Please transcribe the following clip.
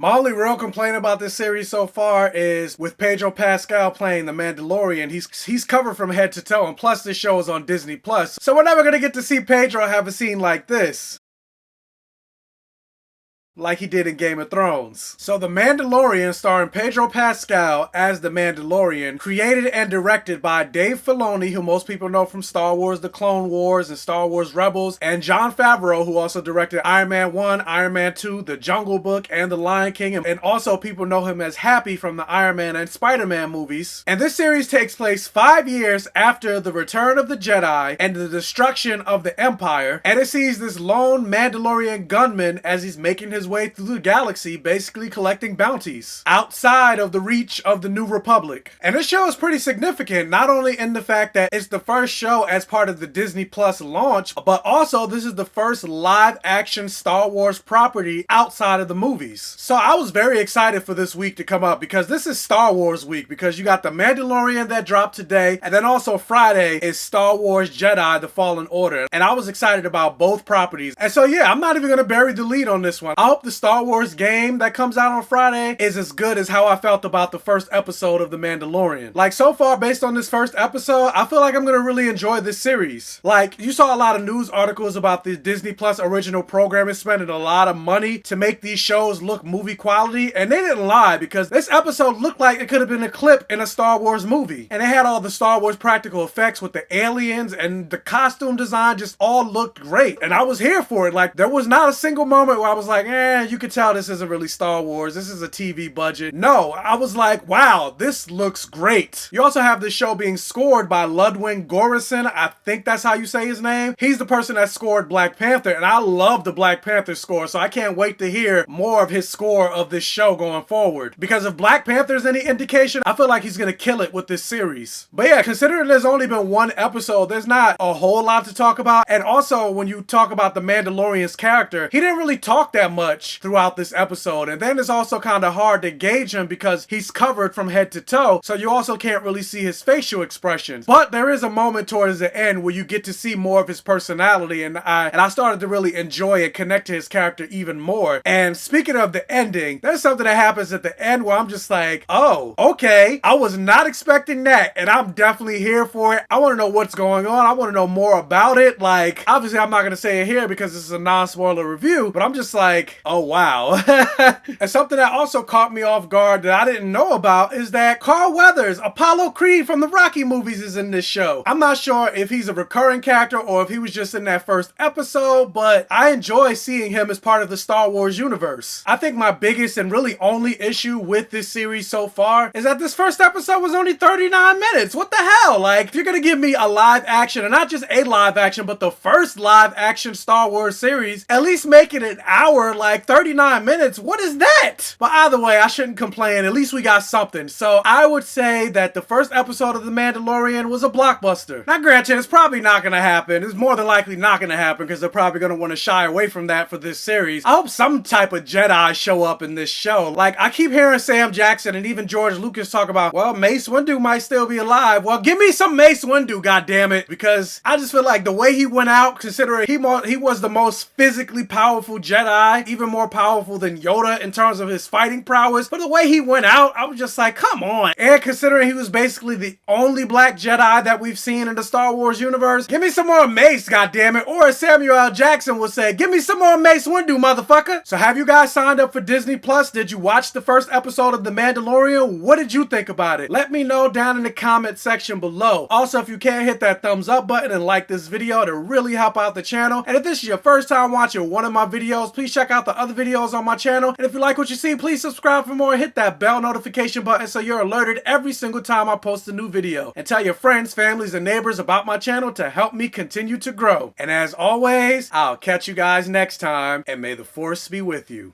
My only real complaint about this series so far is with Pedro Pascal playing the Mandalorian, he's covered from head to toe, and plus this show is on Disney Plus, so we're never gonna get to see Pedro have a scene like this, like he did in Game of Thrones. So The Mandalorian, starring Pedro Pascal as the Mandalorian, created and directed by Dave Filoni, who most people know from Star Wars The Clone Wars and Star Wars Rebels, and Jon Favreau, who also directed Iron Man 1, Iron Man 2, The Jungle Book, and The Lion King, and also people know him as Happy from the Iron Man and Spider-Man movies. And this series takes place 5 years after the return of the Jedi and the destruction of the Empire, and it sees this lone Mandalorian gunman as he's making his way through the galaxy, basically collecting bounties outside of the reach of the New Republic. And this show is pretty significant, not only in the fact that it's the first show as part of the Disney Plus launch, but also this is the first live action Star Wars property outside of the movies. So I was very excited for this week to come up because this is Star Wars week, because you got The Mandalorian that dropped today, and then also Friday is Star Wars Jedi The Fallen Order, and I was excited about both properties. And so yeah, I'm not even gonna bury the lead on this one. I hope the Star Wars game that comes out on Friday is as good as how I felt about the first episode of The Mandalorian. Like, so far, based on this first episode, I feel like I'm gonna really enjoy this series. Like, you saw a lot of news articles about the Disney Plus original programming spending a lot of money to make these shows look movie quality, and they didn't lie, because this episode looked like it could have been a clip in a Star Wars movie. And they had all the Star Wars practical effects with the aliens, and the costume design just all looked great. And I was here for it. Like, there was not a single moment where I was like, you could tell this isn't really Star Wars. This is a TV budget. No, I was like, wow, this looks great. You also have this show being scored by Ludwig Göransson. I think that's how you say his name. He's the person that scored Black Panther, and I love the Black Panther score, so I can't wait to hear more of his score of this show going forward. Because if Black Panther's any indication, I feel like he's gonna kill it with this series. But yeah, considering there's only been one episode, there's not a whole lot to talk about. And also, when you talk about the Mandalorian's character, he didn't really talk that much throughout this episode, and then it's also kind of hard to gauge him because he's covered from head to toe, so you also can't really see his facial expressions. But there is a moment towards the end where you get to see more of his personality, and I started to really enjoy and connect to his character even more. And speaking of the ending, there's something that happens at the end where I'm just like, oh, okay, I was not expecting that, and I'm definitely here for it. I want to know what's going on. I want to know more about it. Like, obviously I'm not going to say it here because this is a non-spoiler review, but I'm just like, oh wow. And something that also caught me off guard that I didn't know about is that Carl Weathers, Apollo Creed from the Rocky movies, is in this show. I'm not sure if he's a recurring character or if he was just in that first episode, but I enjoy seeing him as part of the Star Wars universe. I think my biggest and really only issue with this series so far is that this first episode was only 39 minutes. What the hell? Like, if you're gonna give me a live action, and not just a live action, but the first live action Star Wars series, at least make it an hour. Like, 39 minutes, what is that? But either way, I shouldn't complain. At least we got something. So I would say that the first episode of The Mandalorian was a blockbuster. Now granted, it's probably not gonna happen. It's more than likely not gonna happen because they're probably gonna want to shy away from that for this series. I hope some type of Jedi show up in this show. Like, I keep hearing Sam Jackson and even George Lucas talk about, well, Mace Windu might still be alive. Well, give me some Mace Windu, goddammit, because I just feel like the way he went out, considering he was the most physically powerful Jedi, even more powerful than Yoda in terms of his fighting prowess, but the way he went out, I was just like, come on. And considering he was basically the only black Jedi that we've seen in the Star Wars universe, give me some more Mace, goddammit. Or as Samuel L. Jackson would say, give me some more Mace Windu, motherfucker. So have you guys signed up for Disney Plus? Did you watch the first episode of The Mandalorian? What did you think about it? Let me know down in the comment section below. Also, if you can, hit that thumbs up button and like this video to really help out the channel. And if this is your first time watching one of my videos, please check out the other videos on my channel. And if you like what you see, please subscribe for more and hit that bell notification button so you're alerted every single time I post a new video. And tell your friends, families, and neighbors about my channel to help me continue to grow. And as always, I'll catch you guys next time, and may the Force be with you.